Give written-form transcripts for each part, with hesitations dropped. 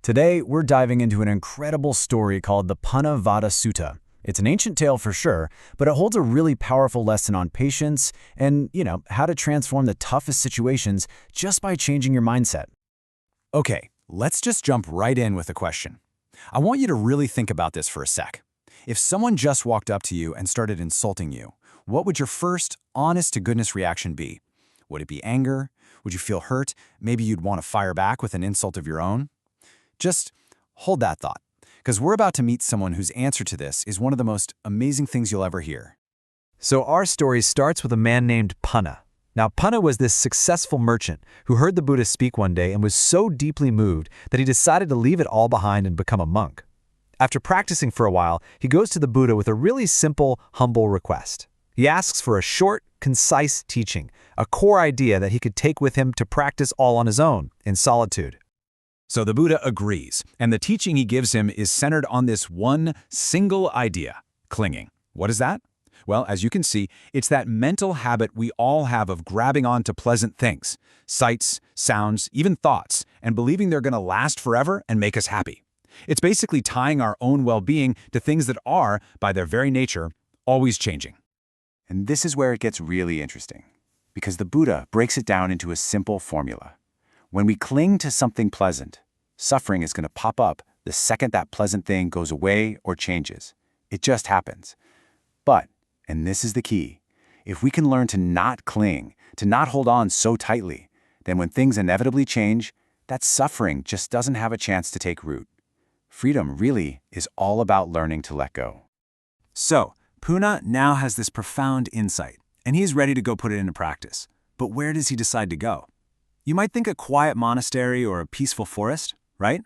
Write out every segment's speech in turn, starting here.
Today, we're diving into an incredible story called the Panavada Sutta. It's an ancient tale for sure, but it holds a really powerful lesson on patience and, how to transform the toughest situations just by changing your mindset. Okay, let's just jump right in with a question. I want you to really think about this for a sec. If someone just walked up to you and started insulting you, what would your first, honest-to-goodness reaction be? Would it be anger? Would you feel hurt? Maybe you'd want to fire back with an insult of your own? Just hold that thought, because we're about to meet someone whose answer to this is one of the most amazing things you'll ever hear. So our story starts with a man named Panna. Now, Panna was this successful merchant who heard the Buddha speak one day and was so deeply moved that he decided to leave it all behind and become a monk. After practicing for a while, he goes to the Buddha with a really simple, humble request. He asks for a short, concise teaching, a core idea that he could take with him to practice all on his own, in solitude. So the Buddha agrees, and the teaching he gives him is centered on this one single idea, clinging. What is that? Well, as you can see, it's that mental habit we all have of grabbing onto pleasant things, sights, sounds, even thoughts, and believing they're going to last forever and make us happy. It's basically tying our own well-being to things that are, by their very nature, always changing. And this is where it gets really interesting, because the Buddha breaks it down into a simple formula. When we cling to something pleasant, suffering is going to pop up the second that pleasant thing goes away or changes. It just happens. But, and this is the key, if we can learn to not cling, to not hold on so tightly, then when things inevitably change, that suffering just doesn't have a chance to take root. Freedom really is all about learning to let go. So, Puna now has this profound insight, and he's ready to go put it into practice. But where does he decide to go? You might think a quiet monastery or a peaceful forest, right?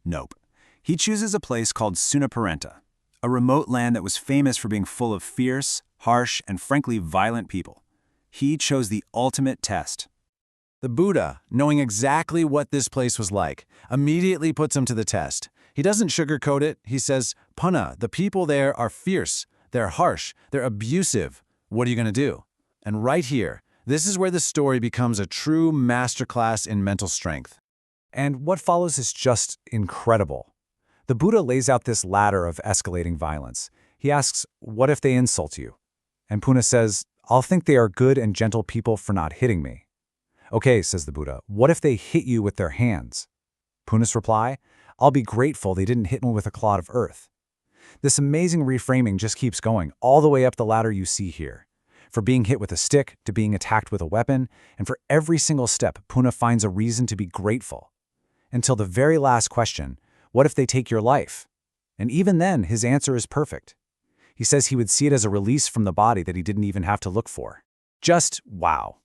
Nope. He chooses a place called Sunaparenta, a remote land that was famous for being full of fierce, harsh, and frankly violent people. He chose the ultimate test. The Buddha, knowing exactly what this place was like, immediately puts him to the test. He doesn't sugarcoat it. He says, Panna, the people there are fierce, they're harsh, they're abusive. What are you going to do? And right here, this is where the story becomes a true masterclass in mental strength. And what follows is just incredible. The Buddha lays out this ladder of escalating violence. He asks, what if they insult you? And Puna says, I'll think they are good and gentle people for not hitting me. Okay, says the Buddha, what if they hit you with their hands? Puna's reply, I'll be grateful they didn't hit me with a clod of earth. This amazing reframing just keeps going all the way up the ladder you see here. For being hit with a stick to being attacked with a weapon, and for every single step, Puna finds a reason to be grateful. Until the very last question, what if they take your life? And even then, his answer is perfect. He says he would see it as a release from the body that he didn't even have to look for. Just wow.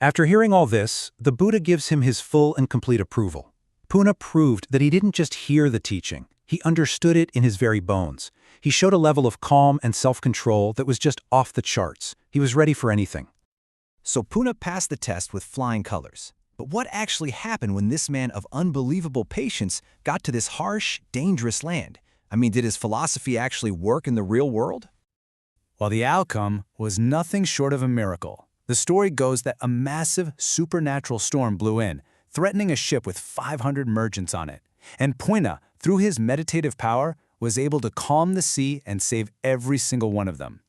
After hearing all this, the Buddha gives him his full and complete approval. Puna proved that he didn't just hear the teaching, he understood it in his very bones. He showed a level of calm and self-control that was just off the charts. He was ready for anything. So Puna passed the test with flying colors. But what actually happened when this man of unbelievable patience got to this harsh, dangerous land? I mean, did his philosophy actually work in the real world? Well, the outcome was nothing short of a miracle. The story goes that a massive supernatural storm blew in, threatening a ship with 500 merchants on it. And Puna, through his meditative power, was able to calm the sea and save every single one of them.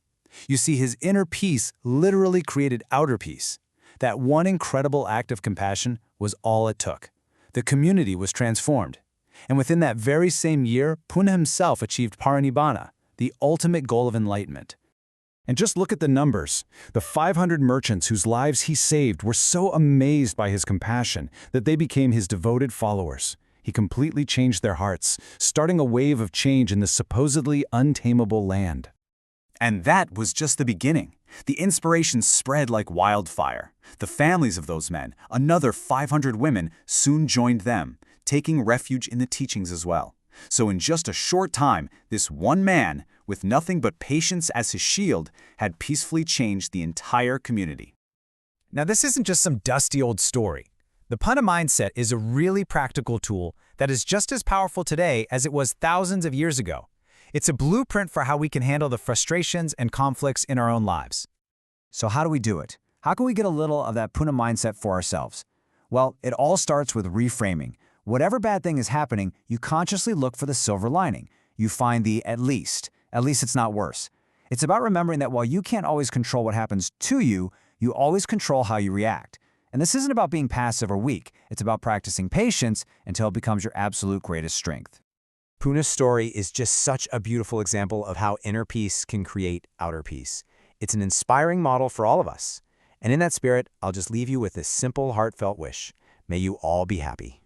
You see, his inner peace literally created outer peace. That one incredible act of compassion was all it took. The community was transformed. And within that very same year, Puna himself achieved Parinibbana, the ultimate goal of enlightenment. And just look at the numbers. The 500 merchants whose lives he saved were so amazed by his compassion that they became his devoted followers. He completely changed their hearts, starting a wave of change in this supposedly untamable land. And that was just the beginning. The inspiration spread like wildfire. The families of those men, another 500 women, soon joined them, taking refuge in the teachings as well. So in just a short time, this one man, with nothing but patience as his shield, had peacefully changed the entire community. Now, this isn't just some dusty old story. The Puna mindset is a really practical tool that is just as powerful today as it was thousands of years ago. It's a blueprint for how we can handle the frustrations and conflicts in our own lives. So how do we do it? How can we get a little of that Puna mindset for ourselves? Well, it all starts with reframing. Whatever bad thing is happening, you consciously look for the silver lining. You find the at least it's not worse. It's about remembering that while you can't always control what happens to you, you always control how you react. And this isn't about being passive or weak. It's about practicing patience until it becomes your absolute greatest strength. Puna's story is just such a beautiful example of how inner peace can create outer peace. It's an inspiring model for all of us. And in that spirit, I'll just leave you with this simple, heartfelt wish. May you all be happy.